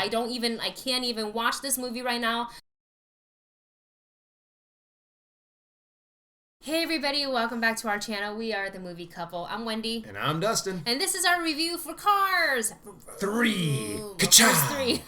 I can't even watch this movie right now. Hey everybody, welcome back to our channel. We are the Movie Couple. I'm Wendy. And I'm Dustin. And this is our review for Cars 3. Cars 3.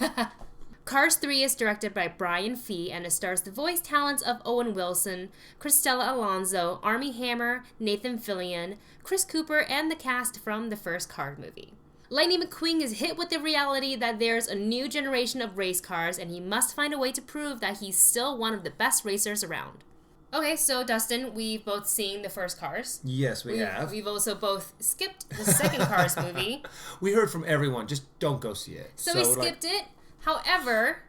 Cars 3 is directed by Brian Fee and it stars the voice talents of Owen Wilson, Cristela Alonzo, Armie Hammer, Nathan Fillion, Chris Cooper, and the cast from the first Cars movie. Lightning McQueen is hit with the reality that there's a new generation of race cars and he must find a way to prove that he's still one of the best racers around. Okay, so Dustin, we've both seen the first Cars. Yes, we have. We've also both skipped the second Cars movie. We heard from everyone, just don't go see it. So we skipped it. However,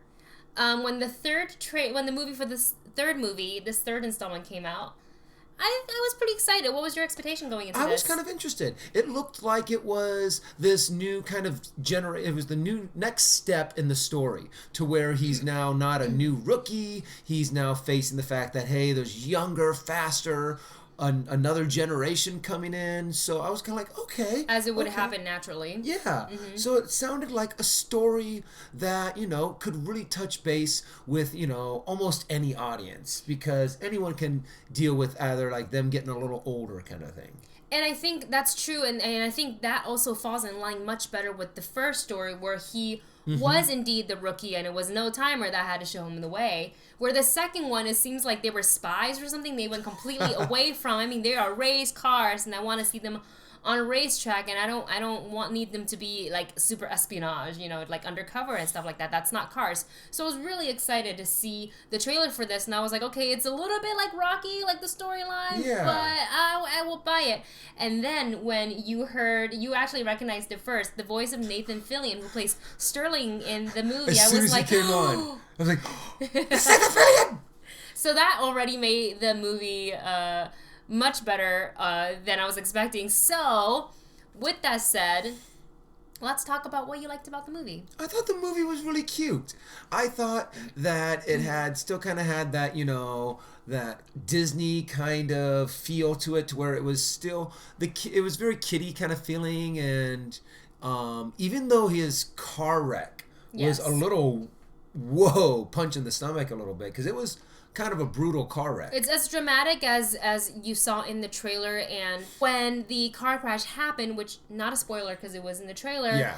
when the movie for this third installment came out, I was pretty excited. What was your expectation going into this? I was kind of interested. It looked like it was this new kind of it was the new next step in the story to where he's now not a new rookie. He's now facing the fact that, hey, there's younger, faster, another generation coming in. So I was kind of like, okay. As it would happen naturally. Yeah. Mm-hmm. So it sounded like a story that, could really touch base with, almost any audience, because anyone can deal with either like them getting a little older kind of thing. And I think that's true, and I think that also falls in line much better with the first story where he was indeed the rookie and it was no timer that had to show him the way. Where the second one, it seems like they were spies or something. They went completely away from. I mean, they are race cars, and I want to see them on a racetrack, and I don't need them to be like super espionage, like undercover and stuff like that. That's not Cars. So I was really excited to see the trailer for this, and I was like, okay, it's a little bit like Rocky, like the storyline, but I will buy it. And then when you actually recognized it first, the voice of Nathan Fillion, who plays Sterling in the movie, as soon as he came on, I was like, it's Nathan Fillion! So that already made the movie much better than I was expecting. So, with that said, let's talk about what you liked about the movie. I thought the movie was really cute. I thought that it still kind of had that, that Disney kind of feel to it, to where it was still it was very kiddie kind of feeling, and even though his car wreck was a little punch in the stomach a little bit, because it was kind of a brutal car wreck. It's as dramatic as you saw in the trailer, and when the car crash happened, which not a spoiler because it was in the trailer,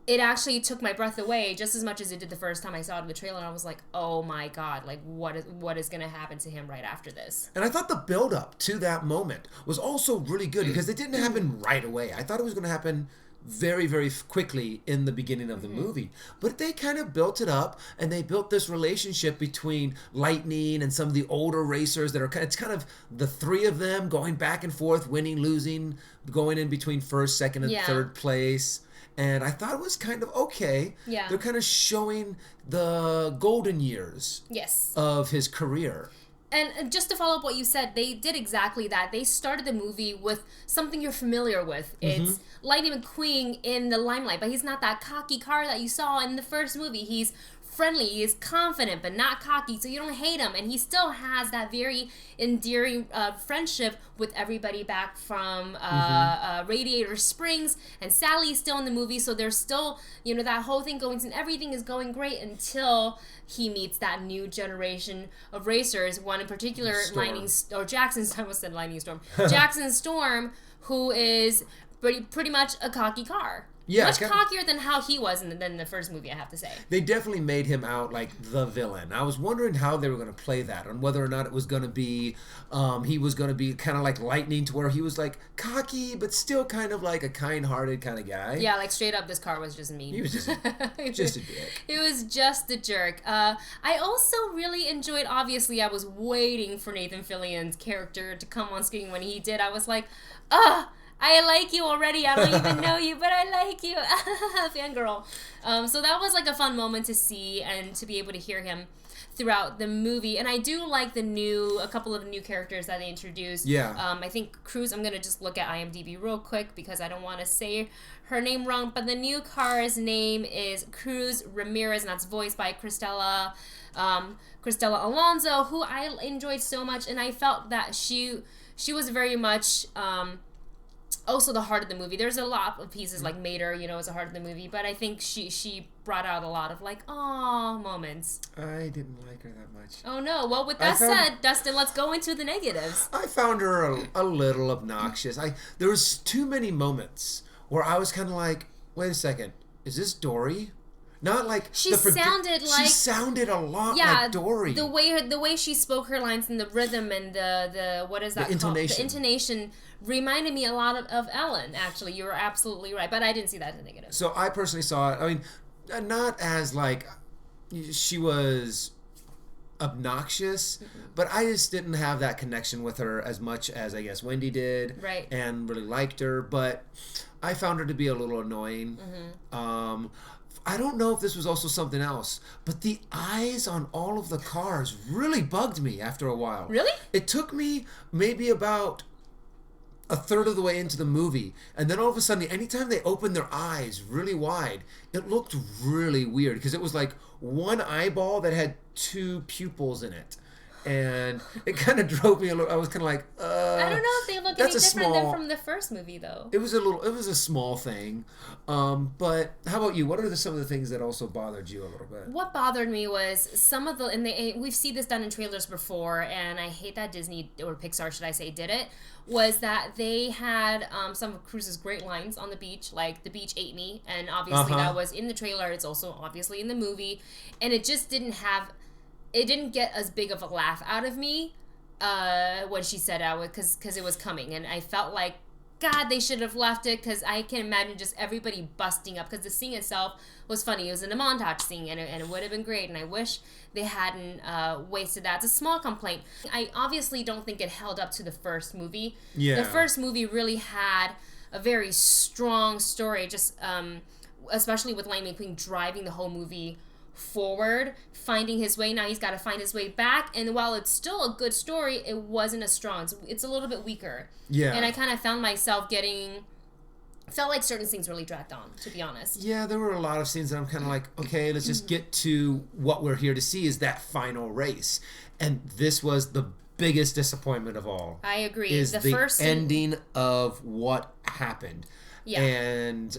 it actually took my breath away just as much as it did the first time I saw it in the trailer. And I was like, oh my god, like what is going to happen to him right after this? And I thought the build up to that moment was also really good, because it didn't happen right away. I thought it was going to happen very, very quickly in the beginning of the movie. But they kind of built it up, and they built this relationship between Lightning and some of the older racers that it's kind of the three of them going back and forth, winning, losing, going in between first, second, and third place. And I thought it was kind of okay. Yeah. They're kind of showing the golden years of his career. And just to follow up what you said, they did exactly that. They started the movie with something you're familiar with. It's Lightning McQueen in the limelight, but he's not that cocky car that you saw in the first movie. He's friendly, he is confident, but not cocky, so you don't hate him. And he still has that very endearing friendship with everybody back from Radiator Springs, and Sally's still in the movie, so there's still, that whole thing going, and everything is going great until he meets that new generation of racers. One in particular, Jackson Storm, who is pretty much a cocky car. Yeah, much cockier than how he was in the first movie, I have to say. They definitely made him out like the villain. I was wondering how they were going to play that, and whether or not it was going to be, he was going to be kind of like Lightning, to where he was like cocky, but still kind of like a kind-hearted kind of guy. Yeah, like straight up, this car was just mean. He was just a dick. It was just a jerk. I also really enjoyed, obviously, I was waiting for Nathan Fillion's character to come on screen. When he did, I was like, I like you already. I don't even know you, but I like you. Fangirl. So that was like a fun moment to see and to be able to hear him throughout the movie. And I do like a couple of new characters that they introduced. Yeah. I think Cruz, I'm going to just look at IMDb real quick because I don't want to say her name wrong. But the new car's name is Cruz Ramirez, and that's voiced by Cristela Alonzo, who I enjoyed so much. And I felt that she was very much also the heart of the movie. There's a lot of pieces like Mater, is the heart of the movie, but I think she brought out a lot of like, aw moments. I didn't like her that much. Oh no. Well, with that said, Dustin, let's go into the negatives. I found her a little obnoxious. There was too many moments where I was kind of like, wait a second, is this Dory? Not like she sounded a lot like Dory. The way she spoke her lines and the rhythm and the what is that called? Intonation. The intonation reminded me a lot of Ellen. Actually, you were absolutely right, but I didn't see that as a negative. So I personally saw it. I mean, not as like she was obnoxious, but I just didn't have that connection with her as much as I guess Wendy did, right? And really liked her, but I found her to be a little annoying. I don't know if this was also something else, but the eyes on all of the cars really bugged me after a while. Really? It took me maybe about a third of the way into the movie, and then all of a sudden, anytime they opened their eyes really wide, it looked really weird because it was like one eyeball that had two pupils in it. And it kind of drove me a little. I was kind of like, I don't know if they look any different than from the first movie, though. It was a small thing. But how about you? What are some of the things that also bothered you a little bit? What bothered me was some of we've seen this done in trailers before, and I hate that Disney, or Pixar, should I say, did it, was that they had some of Cruise's great lines on the beach, like, the beach ate me, and obviously that was in the trailer. It's also obviously in the movie, and it just didn't get as big of a laugh out of me when she said it, because it was coming. And I felt like, God, they should have left it, because I can imagine just everybody busting up, because the scene itself was funny. It was in a montage scene, and it would have been great, and I wish they hadn't wasted that. It's a small complaint. I obviously don't think it held up to the first movie. Yeah. The first movie really had a very strong story, just especially with Lightning McQueen driving the whole movie forward, finding his way. Now he's got to find his way back, and while it's still a good story, it wasn't as strong. It's a little bit weaker. Yeah. And I kind of found myself felt like certain scenes really dragged on, to be honest. Yeah, there were a lot of scenes that I'm kind of like, okay, let's just get to what we're here to see, is that final race. And this was the biggest disappointment of all. I agree. Is the first ending of what happened. Yeah. And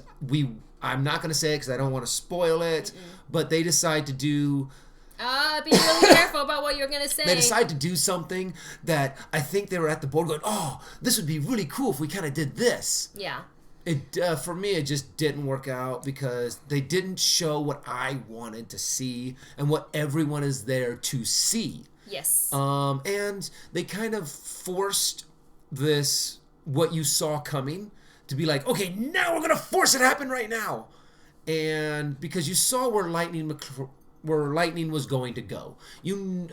I'm not going to say it because I don't want to spoil it, but they decide to do... be really careful about what you're going to say. They decide to do something that I think they were at the board going, oh, this would be really cool if we kind of did this. Yeah. For me, it just didn't work out because they didn't show what I wanted to see and what everyone is there to see. Yes. And they kind of forced this, what you saw coming, to be like, okay, now we're going to force it to happen right now. And because you saw where Lightning was going to go.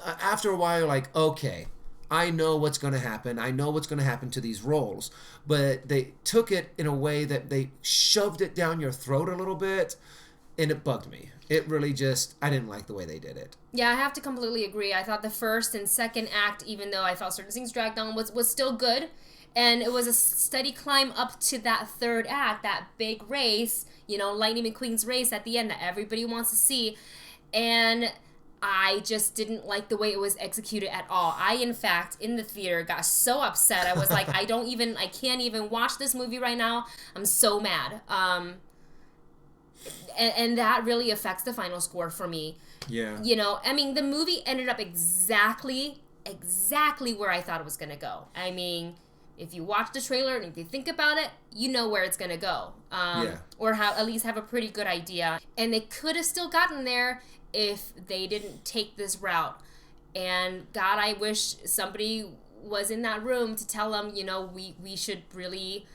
After a while, you're like, okay, I know what's going to happen. I know what's going to happen to these roles. But they took it in a way that they shoved it down your throat a little bit, and it bugged me. It really I didn't like the way they did it. Yeah, I have to completely agree. I thought the first and second act, even though I felt certain things dragged on, was still good. And it was a steady climb up to that third act, that big race, Lightning McQueen's race at the end that everybody wants to see. And I just didn't like the way it was executed at all. I, in fact, in the theater, got so upset. I was like, I can't even watch this movie right now. I'm so mad. And that really affects the final score for me. Yeah. The movie ended up exactly where I thought it was going to go. I mean, if you watch the trailer and if you think about it, you know where it's going to go. Or at least have a pretty good idea. And they could have still gotten there if they didn't take this route. And God, I wish somebody was in that room to tell them, we should really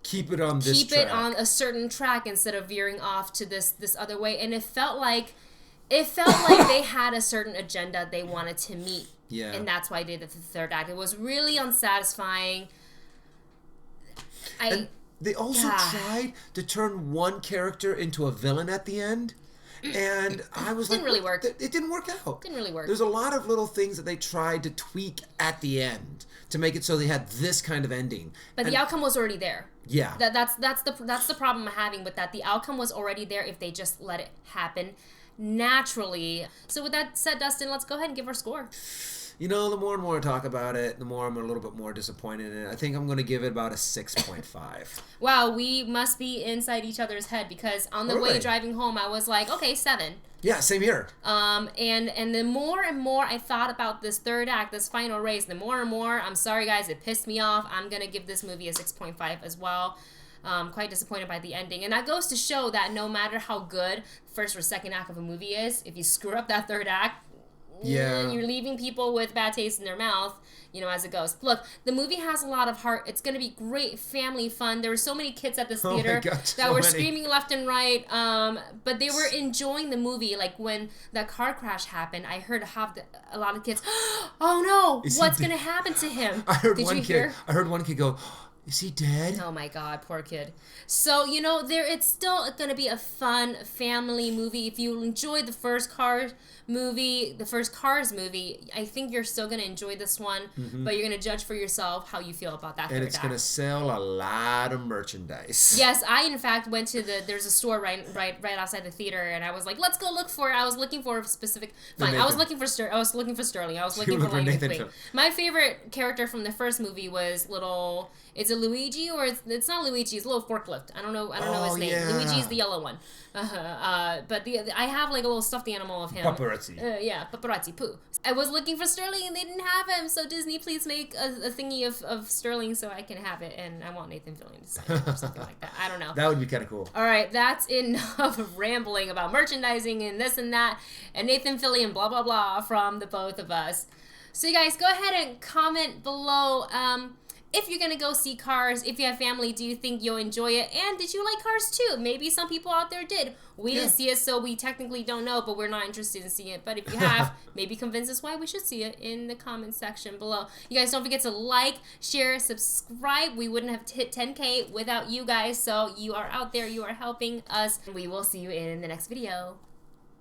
keep it on this track. Keep it on a certain track instead of veering off to this other way. And it felt like they had a certain agenda they wanted to meet. Yeah. And that's why they did the third act. It was really unsatisfying. And they also tried to turn one character into a villain at the end. And I was didn't really work. It didn't work out. Didn't really work. There's a lot of little things that they tried to tweak at the end to make it so they had this kind of ending. But the outcome was already there. Yeah. That's the problem I'm having with that. The outcome was already there if they just let it happen naturally. So with that said, Dustin, let's go ahead and give our score. You know, the more and more I talk about it, the more I'm a little bit more disappointed in it. I think I'm going to give it about a 6.5. Wow, we must be inside each other's head because on the way driving home, I was like, okay, 7. Yeah, same here. And the more and more I thought about this third act, this final race, the more and more, I'm sorry guys, it pissed me off. I'm going to give this movie a 6.5 as well. Quite disappointed by the ending. And that goes to show that no matter how good first or second act of a movie is, if you screw up that third act, you're leaving people with bad taste in their mouth, you know, as it goes. Look, the movie has a lot of heart. It's going to be great family fun. There were so many kids at this theater that were screaming left and right, but they were enjoying the movie. Like, when that car crash happened, I heard a lot of kids, oh no, what's going to happen to him? I heard one kid go, is he dead? Oh my God, poor kid. So, you know, it's still going to be a fun family movie. If you enjoyed the first Cars movie, I think you're still going to enjoy this one, but you're going to judge for yourself how you feel about that. And it's going to sell a lot of merchandise. Yes, I in fact went to there's a store right outside the theater, and I was like, let's go look for it. I was looking for a specific, I was looking for Sterling. I was looking for Nathan. My favorite character from the first movie was it's a Luigi, or it's not Luigi, it's a little forklift. I don't know his name. Yeah. Luigi's the yellow one. But I have like a little stuffed animal of him. Paparazzi. Paparazzi Poo. I was looking for Sterling and they didn't have him, so Disney, please make a thingy of Sterling so I can have it, and I want Nathan Fillion to sign it or something like that. I don't know. That would be kind of cool. All right, that's enough of rambling about merchandising and this and that and Nathan Fillion blah blah blah from the both of us. So you guys, go ahead and comment below if you're going to go see Cars. If you have family, do you think you'll enjoy it? And did you like Cars 2? Maybe some people out there did. We didn't see it, so we technically don't know, but we're not interested in seeing it. But if you have, maybe convince us why we should see it in the comment section below. You guys don't forget to like, share, subscribe. We wouldn't have hit 10K without you guys, so you are out there. You are helping us. We will see you in the next video.